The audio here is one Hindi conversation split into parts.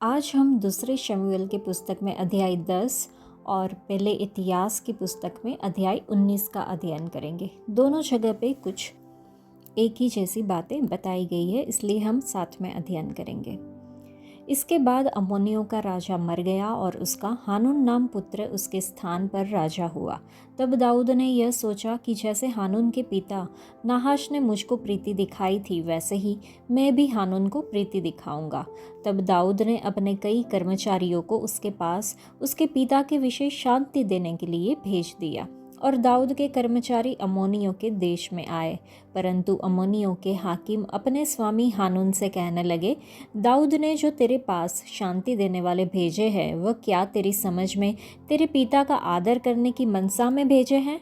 आज हम दूसरे शमूएल की पुस्तक में अध्याय 10 और पहले इतिहास की पुस्तक में अध्याय 19 का अध्ययन करेंगे। दोनों जगह पे कुछ एक ही जैसी बातें बताई गई है, इसलिए हम साथ में अध्ययन करेंगे। इसके बाद अम्मोनियों का राजा मर गया और उसका हानून नाम पुत्र उसके स्थान पर राजा हुआ। तब दाऊद ने यह सोचा कि जैसे हानून के पिता नाहाश ने मुझको प्रीति दिखाई थी, वैसे ही मैं भी हानून को प्रीति दिखाऊंगा। तब दाऊद ने अपने कई कर्मचारियों को उसके पास उसके पिता के विषय शांति देने के लिए भेज दिया और दाऊद के कर्मचारी अम्मोनियों के देश में आए। परंतु अम्मोनियों के हाकिम अपने स्वामी हानून से कहने लगे, दाऊद ने जो तेरे पास शांति देने वाले भेजे हैं, वह क्या तेरी समझ में तेरे पिता का आदर करने की मनसा में भेजे हैं?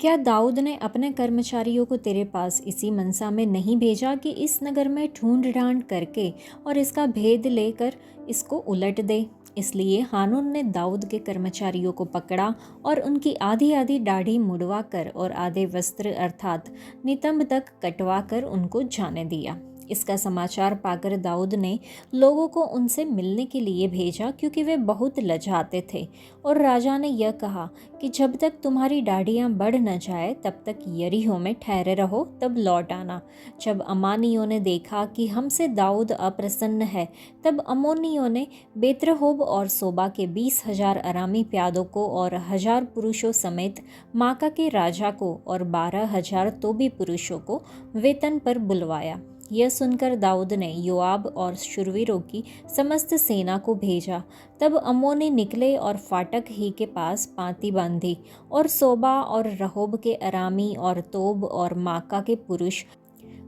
क्या दाऊद ने अपने कर्मचारियों को तेरे पास इसी मनसा में नहीं भेजा कि इस नगर में ढूंढ ढांड करके और इसका भेद लेकर इसको उलट दे? इसलिए हानून ने दाऊद के कर्मचारियों को पकड़ा और उनकी आधी आधी दाढ़ी मुड़वा कर और आधे वस्त्र अर्थात नितंब तक कटवा कर उनको जाने दिया। इसका समाचार पाकर दाऊद ने लोगों को उनसे मिलने के लिए भेजा, क्योंकि वे बहुत लजाते थे। और राजा ने यह कहा कि जब तक तुम्हारी दाढ़ियाँ बढ़ न जाए तब तक यरीहो में ठहरे रहो, तब लौट आना। जब अम्मोनियों ने देखा कि हमसे दाऊद अप्रसन्न है, तब अम्मोनियों ने बेत्रहोब और सोबा के 20,000 अरामी प्यादों को और 1,000 पुरुषों समेत माका के राजा को और 12,000 तोबी पुरुषों को वेतन पर बुलवाया। यह सुनकर दाऊद ने योआब और शूरवीरों की समस्त सेना को भेजा। तब अम्मोनी निकले और फाटक ही के पास पाँति बांधी, और सोबा और रहोब के अरामी और तोब और माका के पुरुष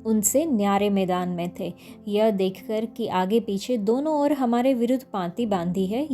उनसे न्यारे मैदान में थे। यह देखकर कि आगे पीछे दोनों ओर हमारे विरुद्ध पाँति बांधी है,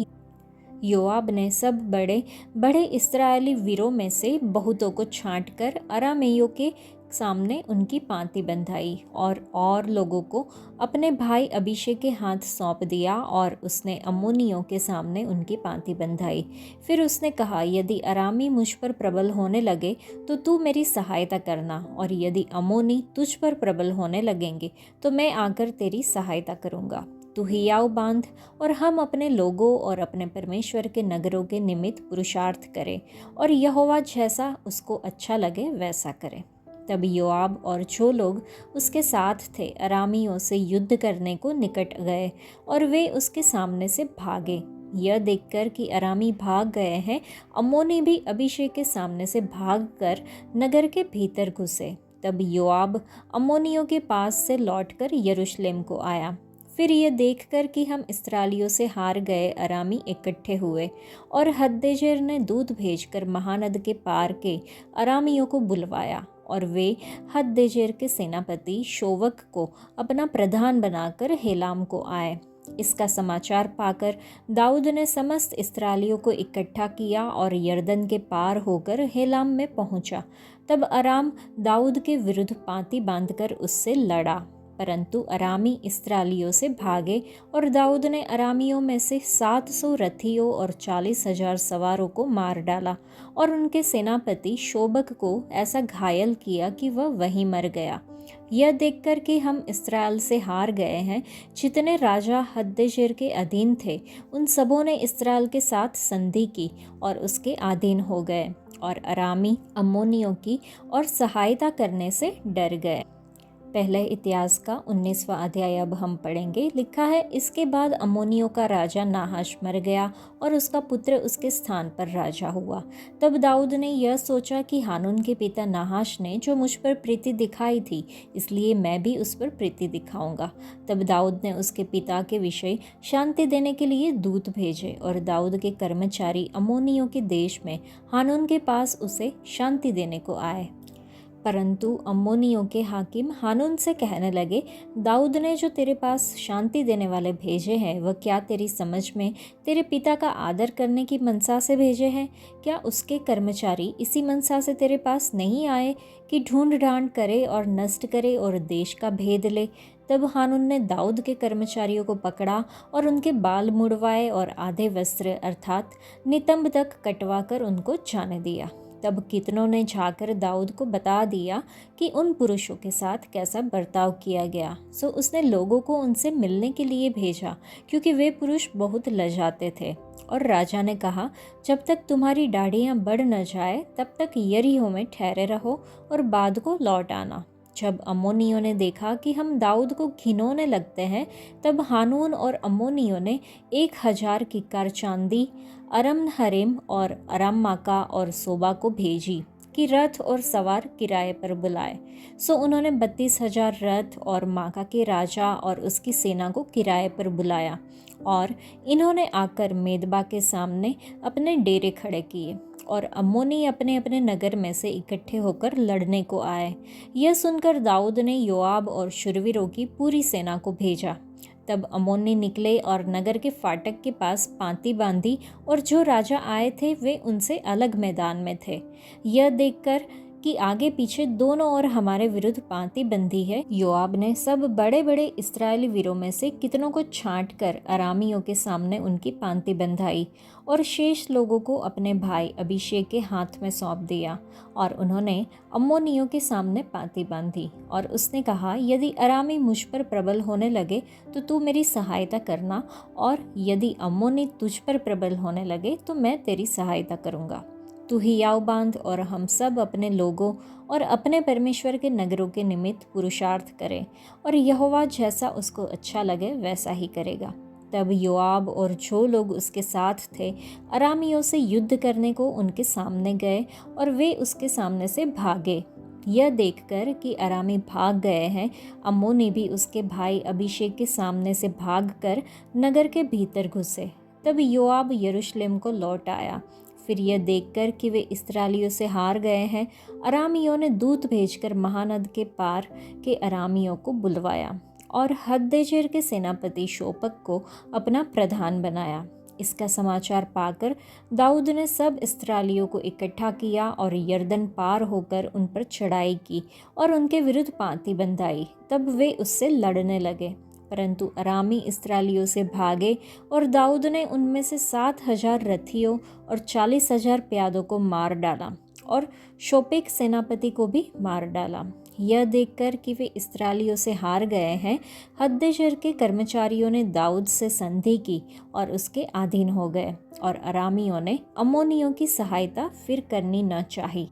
योआब ने सब बड़े बड़े इस्राएली वीरों में से बहुतों को छांटकर अरामेयों के सामने उनकी पाँति बंधाई और लोगों को अपने भाई अभिषेक के हाथ सौंप दिया, और उसने अम्मोनियों के सामने उनकी पाँति बंधाई। फिर उसने कहा, यदि अरामी मुझ पर प्रबल होने लगे तो तू मेरी सहायता करना, और यदि अम्मोनी तुझ पर प्रबल होने लगेंगे तो मैं आकर तेरी सहायता करूँगा। तू हियाव बांध और हम अपने लोगों और अपने परमेश्वर के नगरों के निमित्त पुरुषार्थ करें, और यहोवा जैसा उसको अच्छा लगे वैसा करे। तब योआब और जो लोग उसके साथ थे अरामियों से युद्ध करने को निकट गए, और वे उसके सामने से भागे। यह देखकर कि अरामी भाग गए हैं, अम्मोनी भी अभिषेक के सामने से भागकर नगर के भीतर घुसे। तब योआब अम्मोनियों के पास से लौटकर यरूशलेम को आया। फिर यह देखकर कि हम इस्राएलियों से हार गए, अरामी इकट्ठे हुए, और हददेजेर ने दूत भेजकर महानद के पार के अरामियों को बुलवाया, और वे हददेजेर के सेनापति शोवक को अपना प्रधान बनाकर हेलाम को आए। इसका समाचार पाकर दाऊद ने समस्त इस्राएलियों को इकट्ठा किया और यरदन के पार होकर हेलाम में पहुंचा। तब अराम दाऊद के विरुद्ध पाँति बांधकर उससे लड़ा, परंतु अरामी इस्राएलियों से भागे, और दाऊद ने अरामियों में से 700 रथियों और 40,000 सवारों को मार डाला, और उनके सेनापति शोबक को ऐसा घायल किया कि वह वहीं मर गया। यह देखकर कि हम इस्राएल से हार गए हैं, जितने राजा हददेजेर के अधीन थे उन सबों ने इस्राएल के साथ संधि की और उसके अधीन हो गए, और अरामी अम्मोनियों की और सहायता करने से डर गए। पहले इतिहास का 19वां अध्याय अब हम पढ़ेंगे। लिखा है, इसके बाद अम्मोनियों का राजा नाहाश मर गया और उसका पुत्र उसके स्थान पर राजा हुआ। तब दाऊद ने यह सोचा कि हानून के पिता नाहाश ने जो मुझ पर प्रीति दिखाई थी, इसलिए मैं भी उस पर प्रीति दिखाऊंगा। तब दाऊद ने उसके पिता के विषय शांति देने के लिए दूत भेजे, और दाऊद के कर्मचारी अम्मोनियों के देश में हानून के पास उसे शांति देने को आए। परंतु अम्मोनियों के हाकिम हानून से कहने लगे, दाऊद ने जो तेरे पास शांति देने वाले भेजे हैं, वह क्या तेरी समझ में तेरे पिता का आदर करने की मनसा से भेजे हैं? क्या उसके कर्मचारी इसी मनसा से तेरे पास नहीं आए कि ढूंढ ढांड करे और नष्ट करे और देश का भेद ले? तब हानून ने दाऊद के कर्मचारियों को पकड़ा और उनके बाल मुड़वाए और आधे वस्त्र अर्थात नितंब तक कटवा कर उनको जाने दिया। तब कितनों ने जाकर दाऊद को बता दिया कि उन पुरुषों के साथ कैसा बर्ताव किया गया। सो उसने लोगों को उनसे मिलने के लिए भेजा, क्योंकि वे पुरुष बहुत लजाते थे। और राजा ने कहा, जब तक तुम्हारी दाढ़ियाँ बढ़ न जाए तब तक यरीहो में ठहरे रहो और बाद को लौट आना। जब अम्मोनियों ने देखा कि हम दाऊद को घिनौने लगते हैं, तब हानून और अम्मोनियों ने 1000 किक्कार चांदी अरम हरेम और अराम माका और सोबा को भेजी कि रथ और सवार किराए पर बुलाए। सो उन्होंने 32,000 रथ और माका के राजा और उसकी सेना को किराए पर बुलाया, और इन्होंने आकर मेदबा के सामने अपने डेरे खड़े किए, और अम्मोनी अपने अपने नगर में से इकट्ठे होकर लड़ने को आए। यह सुनकर दाऊद ने योआब और शूरवीरों की पूरी सेना को भेजा। तब अम्मोनी निकले और नगर के फाटक के पास पांति बांधी, और जो राजा आए थे वे उनसे अलग मैदान में थे। यह देखकर कि आगे पीछे दोनों ओर हमारे विरुद्ध पांति बंधी है, योआब ने सब बड़े बड़े इस्राएली वीरों में से कितनों को छांट कर अरामियों के सामने उनकी पांति बंधाई, और शेष लोगों को अपने भाई अभिषेक के हाथ में सौंप दिया। और उन्होंने अम्मोनियों के सामने पांति बांधी। और उसने कहा, यदि अरामी मुझ पर प्रबल होने लगे तो तू मेरी सहायता करना, और यदि अम्मोनी तुझ पर प्रबल होने लगे तो मैं तेरी सहायता करूँगा। तू ही याव बांध, और हम सब अपने लोगों और अपने परमेश्वर के नगरों के निमित्त पुरुषार्थ करें, और यहोवा जैसा उसको अच्छा लगे वैसा ही करेगा। तब योआब और जो लोग उसके साथ थे अरामियों से युद्ध करने को उनके सामने गए, और वे उसके सामने से भागे। यह देखकर कि अरामी भाग गए हैं, अम्मोनी भी उसके भाई अभिषेक के सामने से भागकर नगर के भीतर घुसे। तब योआब यरूशलेम को लौट आया। फिर यह देखकर कि वे इस्राएलियों से हार गए हैं, अरामियों ने दूत भेजकर महानद के पार के अरामियों को बुलवाया, और हददेजेर के सेनापति शोपक को अपना प्रधान बनाया। इसका समाचार पाकर दाऊद ने सब इस्राएलियों को इकट्ठा किया और यरदन पार होकर उन पर चढ़ाई की और उनके विरुद्ध पांति बंधाई। तब वे उससे लड़ने लगे, परंतु अरामी इस्राएलियों से भागे, और दाऊद ने उनमें से 7,000 रथियों और 40,000 प्यादों को मार डाला, और शोपेक सेनापति को भी मार डाला। यह देखकर कि वे इस्राएलियों से हार गए हैं, हददेजेर के कर्मचारियों ने दाऊद से संधि की और उसके अधीन हो गए, और अरामियों ने अम्मोनियों की सहायता फिर करनी न चाही।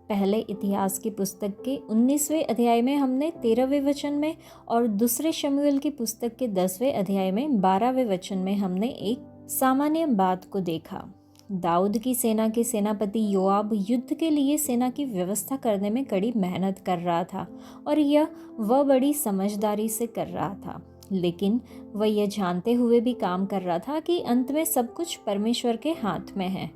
पहले इतिहास की पुस्तक के 19वें अध्याय में हमने 13वें वचन में, और दूसरे शमूएल की पुस्तक के 10वें अध्याय में 12वें वचन में हमने एक सामान्य बात को देखा। दाऊद की सेना के सेनापति योआब युद्ध के लिए सेना की व्यवस्था करने में कड़ी मेहनत कर रहा था, और यह वह बड़ी समझदारी से कर रहा था। लेकिन वह यह जानते हुए भी काम कर रहा था कि अंत में सब कुछ परमेश्वर के हाथ में है।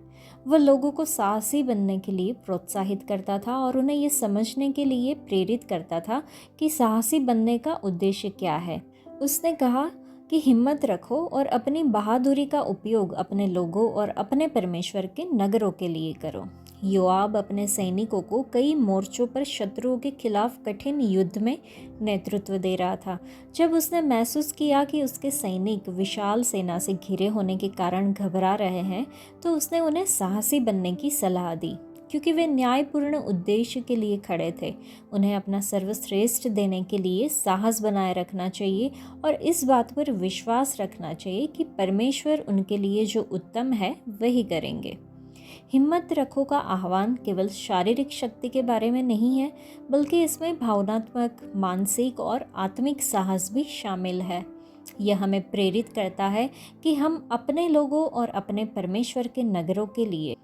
वह लोगों को साहसी बनने के लिए प्रोत्साहित करता था, और उन्हें यह समझने के लिए प्रेरित करता था कि साहसी बनने का उद्देश्य क्या है। उसने कहा कि हिम्मत रखो और अपनी बहादुरी का उपयोग अपने लोगों और अपने परमेश्वर के नगरों के लिए करो। योआब अपने सैनिकों को कई मोर्चों पर शत्रुओं के खिलाफ कठिन युद्ध में नेतृत्व दे रहा था। जब उसने महसूस किया कि उसके सैनिक विशाल सेना से घिरे होने के कारण घबरा रहे हैं, तो उसने उन्हें साहसी बनने की सलाह दी, क्योंकि वे न्यायपूर्ण उद्देश्य के लिए खड़े थे। उन्हें अपना सर्वश्रेष्ठ देने के लिए साहस बनाए रखना चाहिए, और इस बात पर विश्वास रखना चाहिए कि परमेश्वर उनके लिए जो उत्तम है वही करेंगे। हिम्मत रखो का आह्वान केवल शारीरिक शक्ति के बारे में नहीं है, बल्कि इसमें भावनात्मक, मानसिक और आत्मिक साहस भी शामिल है। यह हमें प्रेरित करता है कि हम अपने लोगों और अपने परमेश्वर के नगरों के लिए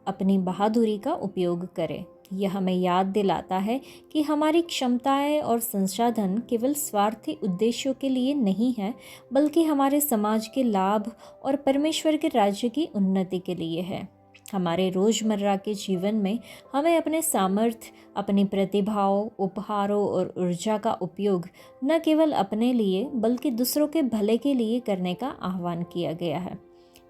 अपनी बहादुरी का उपयोग करें। यह हमें याद दिलाता है कि हमारी क्षमताएं और संसाधन केवल स्वार्थी उद्देश्यों के लिए नहीं है, बल्कि हमारे समाज के लाभ और परमेश्वर के राज्य की उन्नति के लिए है। हमारे रोज़मर्रा के जीवन में हमें अपने सामर्थ्य, अपनी प्रतिभाओं, उपहारों और ऊर्जा का उपयोग न केवल अपने लिए बल्कि दूसरों के भले के लिए करने का आह्वान किया गया है।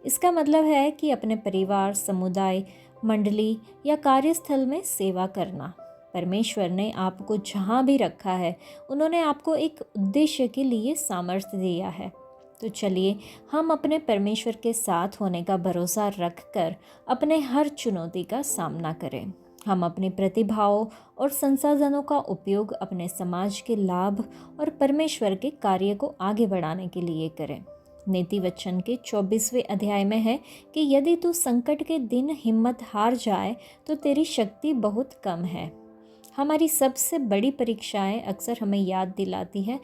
इसका मतलब है कि अपने परिवार, समुदाय, मंडली या कार्यस्थल में सेवा करना। परमेश्वर ने आपको जहाँ भी रखा है, उन्होंने आपको एक उद्देश्य के लिए सामर्थ्य दिया है। तो चलिए हम अपने परमेश्वर के साथ होने का भरोसा रखकर अपने हर चुनौती का सामना करें। हम अपनी प्रतिभाओं और संसाधनों का उपयोग अपने समाज के लाभ और परमेश्वर के कार्य को आगे बढ़ाने के लिए करें। नीति वचन के 24वें अध्याय में है कि यदि तू संकट के दिन हिम्मत हार जाए तो तेरी शक्ति बहुत कम है। हमारी सबसे बड़ी परीक्षाएं अक्सर हमें याद दिलाती है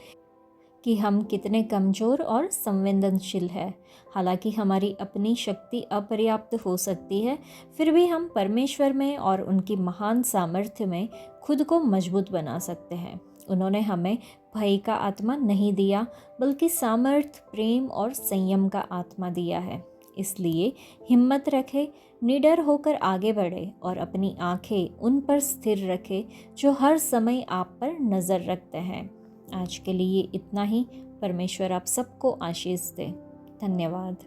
कि हम कितने कमज़ोर और संवेदनशील हैं। हालांकि हमारी अपनी शक्ति अपर्याप्त हो सकती है, फिर भी हम परमेश्वर में और उनकी महान सामर्थ्य में खुद को मजबूत बना सकते हैं। उन्होंने हमें भय का आत्मा नहीं दिया, बल्कि सामर्थ्य, प्रेम और संयम का आत्मा दिया है। इसलिए हिम्मत रखें, निडर होकर आगे बढ़े और अपनी आंखें उन पर स्थिर रखें जो हर समय आप पर नज़र रखते हैं। आज के लिए इतना ही। परमेश्वर आप सबको आशीष दे। धन्यवाद।